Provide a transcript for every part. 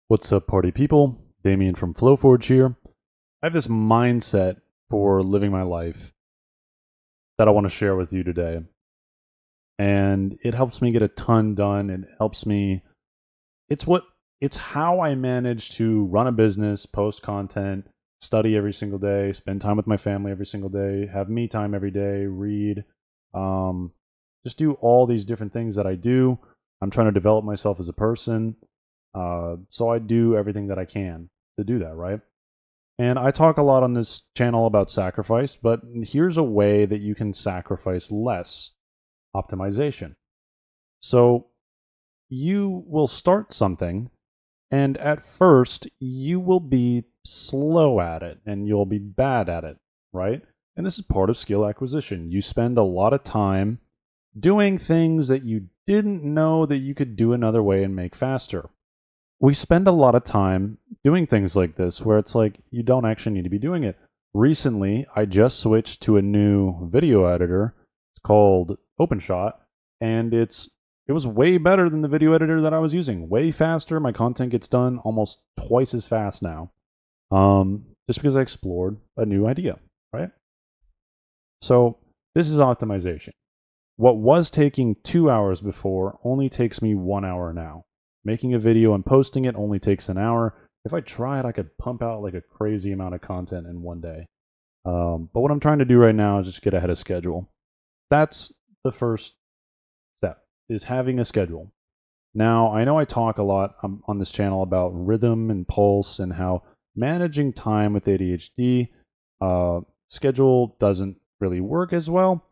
What's up, party people? Damien from Flowforge here. I have this mindset for living my life that I want to share with you today. And it helps me get a ton done. It helps me, it's what, it's how I manage to run a business, post content, study every single day, spend time with my family every single day, have me time every day, read, just do all these different things that I do. I'm trying to develop myself as a person. So I do everything that I can to do that, right? And I talk a lot on this channel about sacrifice, but here's a way that you can sacrifice less: optimization. So you will start something, and at first you will be slow at it and you'll be bad at it, right? And this is part of skill acquisition. You spend a lot of time doing things that you didn't know that you could do another way and make faster. We spend a lot of time doing things like this where it's like you don't actually need to be doing it. Recently, I just switched to a new video editor. It's called OpenShot, and it was way better than the video editor that I was using. Way faster. My content gets done almost twice as fast now. Just because I explored a new idea, right? So this is optimization. What was taking 2 hours before only takes me 1 hour now. Making a video and posting it only takes an hour. If I tried, I could pump out like a crazy amount of content in one day. But what I'm trying to do right now is just get ahead of schedule. That's the first step, is having a schedule. Now, I know I talk a lot on this channel about rhythm and pulse and how managing time with ADHD schedule doesn't really work as well.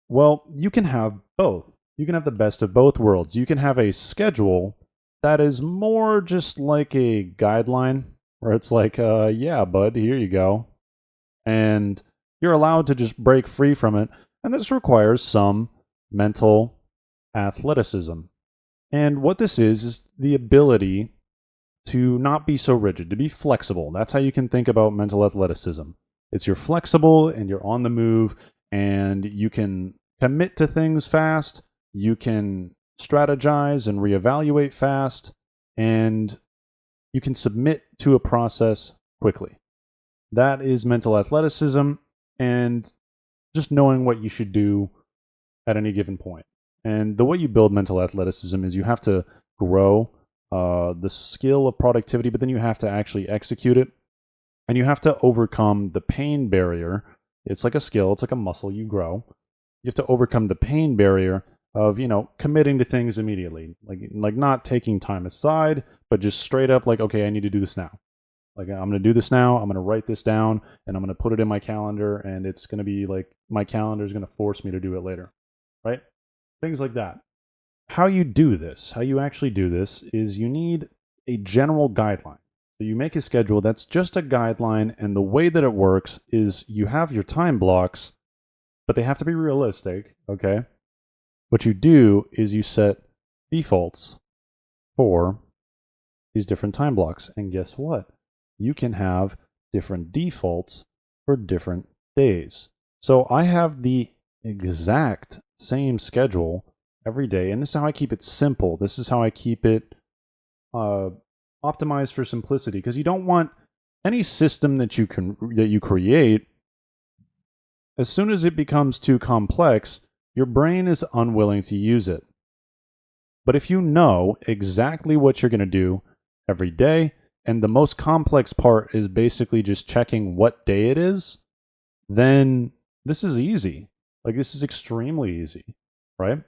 Well, you can have both. You can have the best of both worlds. You can have a schedule that is more just like a guideline where it's like, yeah, bud, here you go. And you're allowed to just break free from it. And this requires some mental athleticism. And what this is the ability to not be so rigid, to be flexible. That's how you can think about mental athleticism. It's you're flexible and you're on the move and you can commit to things fast. You can strategize and reevaluate fast, and you can submit to a process quickly. That is mental athleticism and just knowing what you should do at any given point. And the way you build mental athleticism is you have to grow the skill of productivity, but then you have to actually execute it, and you have to overcome the pain barrier. It's like a skill, it's like a muscle you grow. You have to overcome the pain barrier of, committing to things immediately, like not taking time aside, but just straight up like, okay, I need to do this now. Like, I'm going to do this now. I'm going to write this down and I'm going to put it in my calendar, and it's going to be like my calendar is going to force me to do it later, right? Things like that. How you do this, how you actually do this is you need a general guideline. So you make a schedule that's just a guideline, and the way that it works is you have your time blocks, but they have to be realistic, okay? What you do is you set defaults for these different time blocks. And guess what? You can have different defaults for different days. So I have the exact same schedule every day. And this is how I keep it simple. This is how I keep it optimized for simplicity. Because you don't want any system that you create, as soon as it becomes too complex, your brain is unwilling to use it. But if you know exactly what you're going to do every day, and the most complex part is basically just checking what day it is, then this is easy. Like, this is extremely easy, right?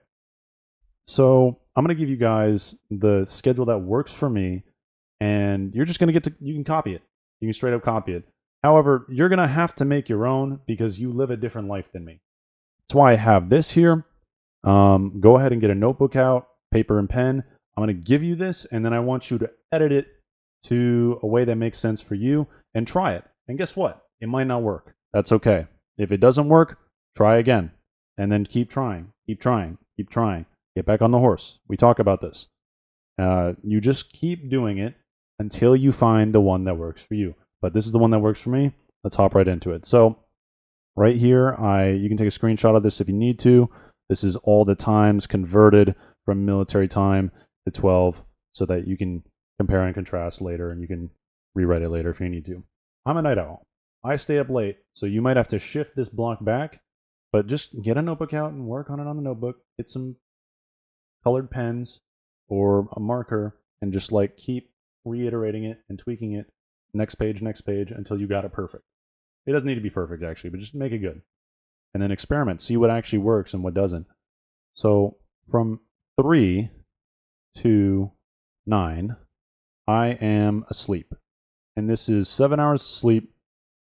So I'm going to give you guys the schedule that works for me, and you're just going to you can copy it. You can straight up copy it. However, you're going to have to make your own because you live a different life than me. That's why I have this here. Go ahead and get a notebook out, paper and pen. I'm going to give you this, and then I want you to edit it to a way that makes sense for you and try it. And guess what? It might not work. That's okay. If it doesn't work, try again, and then keep trying, keep trying, keep trying. Get back on the horse. We talk about this. You just keep doing it until you find the one that works for you. But this is the one that works for me. Let's hop right into it. So right here, you can take a screenshot of this if you need to. This is all the times converted from military time to 12 so that you can compare and contrast later, and you can rewrite it later if you need to. I'm a night owl. I stay up late, so you might have to shift this block back, but just get a notebook out and work on it on the notebook. Get some colored pens or a marker and just like keep reiterating it and tweaking it next page until you got it perfect. It doesn't need to be perfect actually, but just make it good. And then experiment, see what actually works and what doesn't. So from 3 to 9, I am asleep. And this is 7 hours of sleep.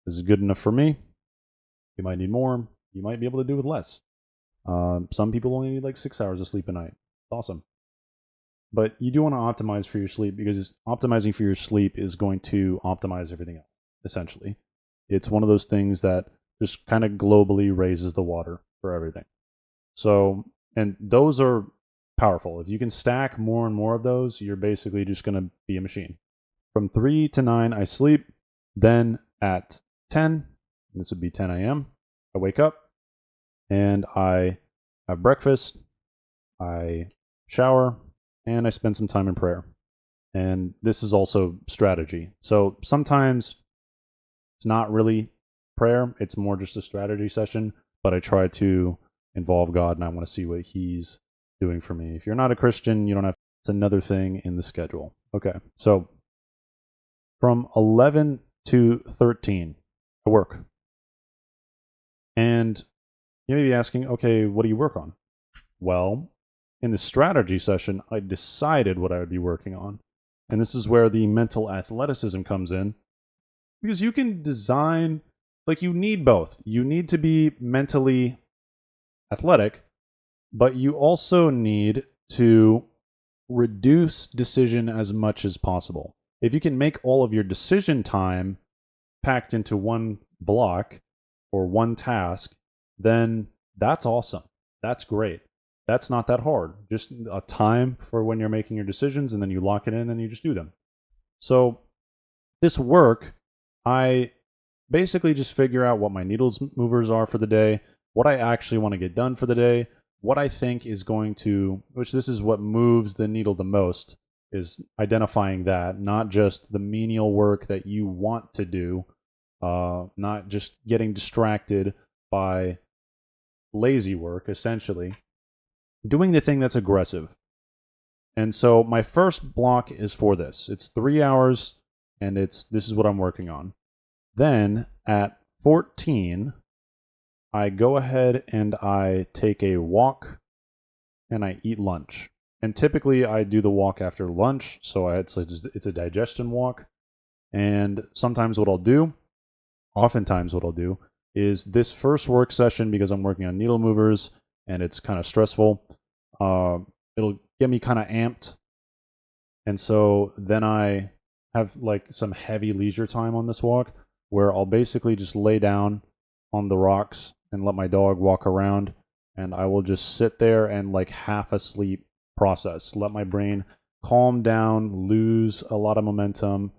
This is good enough for me. You might need more. You might be able to do with less. Some people only need like 6 hours of sleep a night. It's awesome. But you do want to optimize for your sleep because optimizing for your sleep is going to optimize everything else, essentially. It's one of those things that just kind of globally raises the water for everything. So, and those are powerful. If you can stack more and more of those, you're basically just going to be a machine. From 3 to 9, I sleep. Then at 10, this would be 10 a.m., I wake up and I have breakfast, I shower, and I spend some time in prayer. And this is also strategy. So sometimes it's not really prayer, it's more just a strategy session, but I try to involve God and I want to see what He's doing for me. If you're not a Christian, you don't have, it's another thing in the schedule. Okay, so from 11 to 13, I work. And you may be asking, okay, what do you work on? Well, in the strategy session, I decided what I would be working on. And this is where the mental athleticism comes in. Because you can design, like you need both. You need to be mentally athletic, but you also need to reduce decision as much as possible. If you can make all of your decision time packed into one block or one task, then that's awesome. That's great. That's not that hard. Just a time for when you're making your decisions, and then you lock it in and you just do them. So this work, I basically just figure out what my needles movers are for the day, what I actually want to get done for the day, what I think is going to, which this is what moves the needle the most, is identifying that, not just the menial work that you want to do, not just getting distracted by lazy work, essentially. Doing the thing that's aggressive. And so my first block is for this. It's 3 hours, and this is what I'm working on. Then at 14, I go ahead and I take a walk and I eat lunch. And typically I do the walk after lunch, so it's a digestion walk. And oftentimes what I'll do is this first work session, because I'm working on needle movers and it's kind of stressful, it'll get me kind of amped. And so then I have like some heavy leisure time on this walk where I'll basically just lay down on the rocks and let my dog walk around, and I will just sit there and like half asleep process, let my brain calm down, lose a lot of momentum,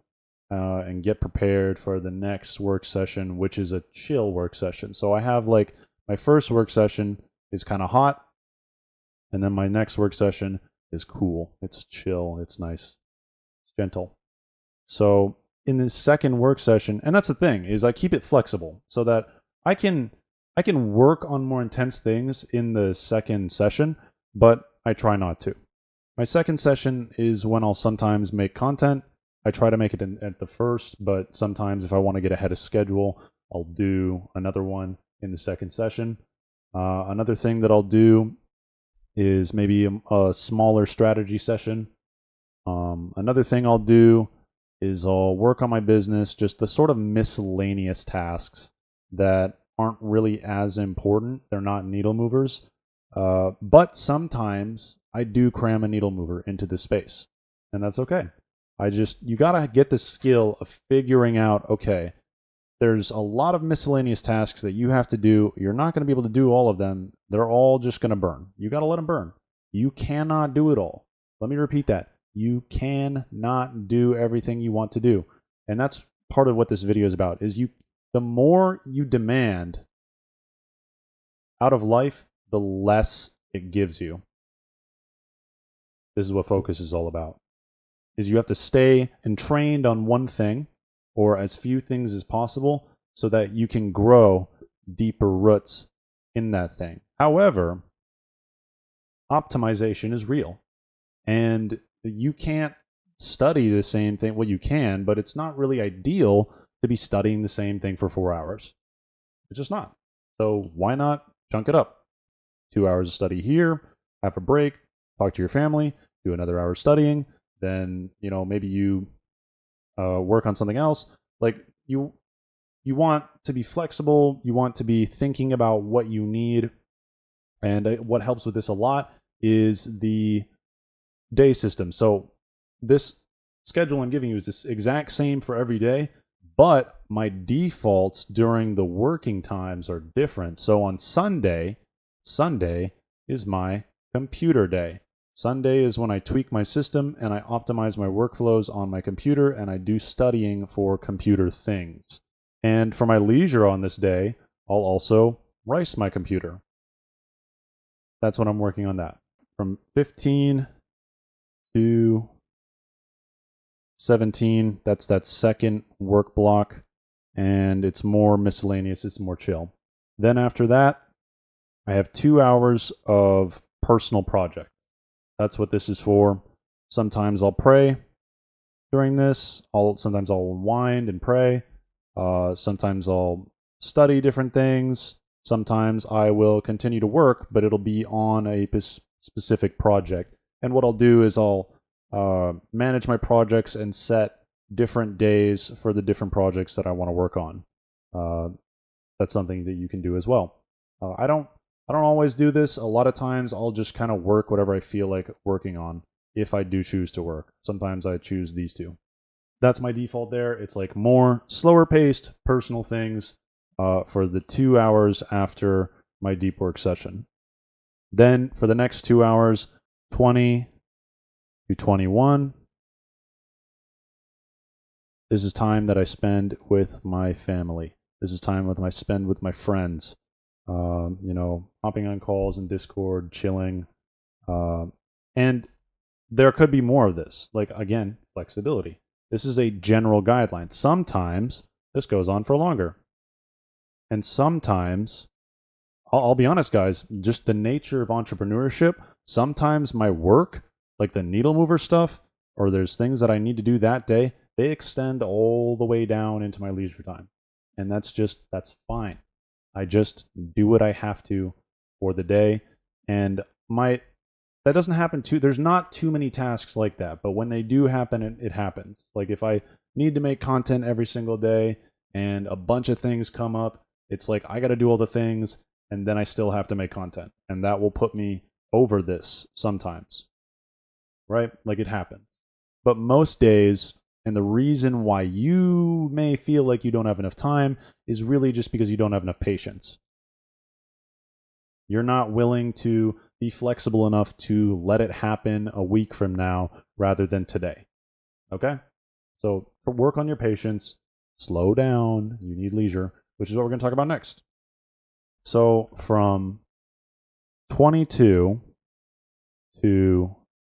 and get prepared for the next work session, which is a chill work session. So I have like my first work session is kind of hot, and then my next work session is cool. It's chill. It's nice. It's gentle. So in the second work session, and that's the thing, is I keep it flexible so that I can work on more intense things in the second session, but I try not to. My second session is when I'll sometimes make content. I try to make it at the first, but sometimes if I want to get ahead of schedule, I'll do another one in the second session. Another thing that I'll do is maybe a smaller strategy session. Another thing I'll do is I'll work on my business, just the sort of miscellaneous tasks that aren't really as important. They're not needle movers. But sometimes I do cram a needle mover into this space, and that's okay. You gotta get the skill of figuring out, okay, there's a lot of miscellaneous tasks that you have to do. You're not going to be able to do all of them. They're all just going to burn. You got to let them burn. You cannot do it all. Let me repeat that. You cannot do everything you want to do. And that's part of what this video is about, is the more you demand out of life, the less it gives you. This is what focus is all about. is you have to stay entrained on one thing or as few things as possible so that you can grow deeper roots in that thing. However, optimization is real, and you can't study the same thing. Well, you can, but it's not really ideal to be studying the same thing for 4 hours. It's just not. So why not chunk it up? 2 hours of study here, have a break, talk to your family, do another hour studying, then maybe you work on something else. Like you want to be flexible, you want to be thinking about what you need, and what helps with this a lot is the day system. So this schedule I'm giving you is this exact same for every day, but my defaults during the working times are different. So on Sunday is my computer day. Sunday is when I tweak my system and I optimize my workflows on my computer and I do studying for computer things. And for my leisure on this day, I'll also rice my computer. That's when I'm working on that. From 15 to 17, that's that second work block, and it's more miscellaneous, it's more chill. Then after that, I have 2 hours of personal project. That's what this is for. Sometimes I'll pray during this. Sometimes I'll unwind and pray. Sometimes I'll study different things. Sometimes I will continue to work, but it'll be on a specific project. And what I'll do is I'll manage my projects and set different days for the different projects that I want to work on. That's something that you can do as well. I don't always do this. A lot of times I'll just kind of work whatever I feel like working on if I do choose to work. Sometimes I choose these two. That's my default there. It's like more slower paced personal things for the 2 hours after my deep work session. Then for the next 2 hours, 20 to 21, this is time that I spend with my family. This is time I spend with my friends. Hopping on calls in Discord, chilling. And there could be more of this. Like, again, flexibility. This is a general guideline. Sometimes this goes on for longer. And sometimes, I'll be honest, guys, just the nature of entrepreneurship, sometimes my work, like the needle mover stuff, or there's things that I need to do that day, they extend all the way down into my leisure time. And that's fine. I just do what I have to for the day. And that doesn't happen there's not too many tasks like that, but when they do happen, it happens. Like if I need to make content every single day and a bunch of things come up, it's like I got to do all the things and then I still have to make content. And that will put me over this sometimes, right? Like it happens. But most days, and the reason why you may feel like you don't have enough time is really just because you don't have enough patience. You're not willing to be flexible enough to let it happen a week from now rather than today. Okay? So work on your patience, slow down, you need leisure, which is what we're going to talk about next. So from 22 to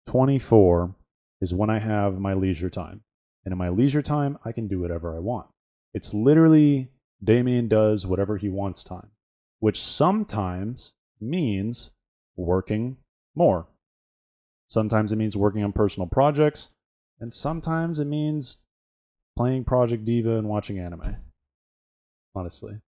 24 is when I have my leisure time. And in my leisure time, I can do whatever I want. It's literally Damien does whatever he wants time, which sometimes means working more. Sometimes it means working on personal projects, and sometimes it means playing Project Diva and watching anime. Honestly,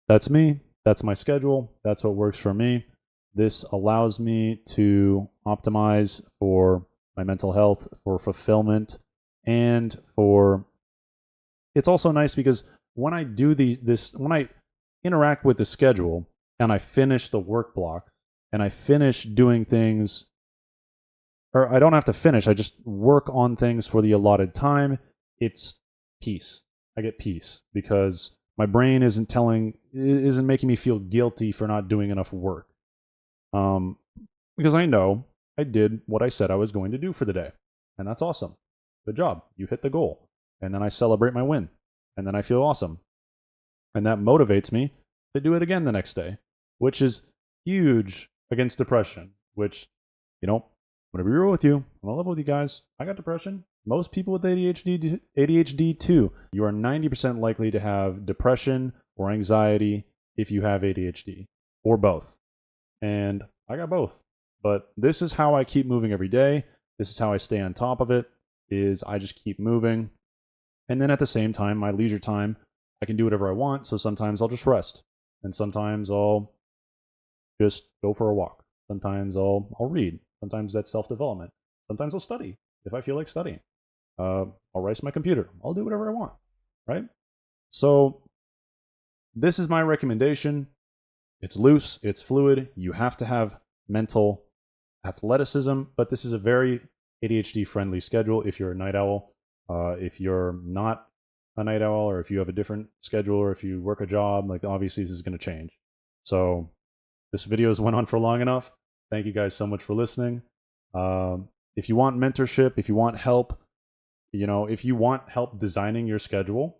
that's me. That's my schedule. That's what works for me. This allows me to optimize for my mental health, for fulfillment, and it's also nice because when I do when I interact with the schedule and I finish the work block and I finish doing things, or I don't have to finish, I just work on things for the allotted time, it's peace. I get peace because my brain isn't making me feel guilty for not doing enough work. Because I know I did what I said I was going to do for the day. And that's awesome. Good job. You hit the goal. And then I celebrate my win. And then I feel awesome. And that motivates me to do it again the next day, which is huge against depression, which, I'm going to be real with you. I'm going to level with you guys. I got depression. most people with ADHD too. You are 90% likely to have depression or anxiety if you have ADHD, or both. And I got both. But this is how I keep moving every day. This is how I stay on top of it, is I just keep moving. And then at the same time, my leisure time, I can do whatever I want. So sometimes I'll just rest. And sometimes I'll just go for a walk. Sometimes I'll read. Sometimes that's self-development. Sometimes I'll study if I feel like studying. I'll race my computer. I'll do whatever I want, right? So this is my recommendation. It's loose, it's fluid. You have to have mental athleticism, but this is a very ADHD friendly schedule if you're a night owl. If you're not a night owl, or if you have a different schedule, or if you work a job, like obviously this is going to change. So this video has went on for long enough. Thank you guys so much for listening. If you want mentorship, if you want help, if you want help designing your schedule,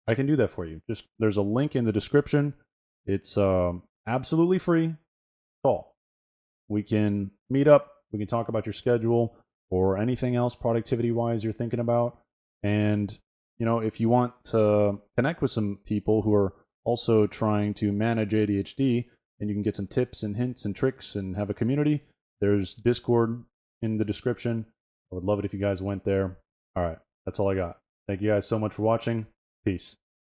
I can do that for you. Just there's a link in the description. It's absolutely free. Call. We can meet up. We can talk about your schedule or anything else productivity wise you're thinking about. And if you want to connect with some people who are also trying to manage ADHD, and you can get some tips and hints and tricks and have a community, there's Discord in the description. I would love it if you guys went there. All right, that's all I got. Thank you guys so much for watching. Peace.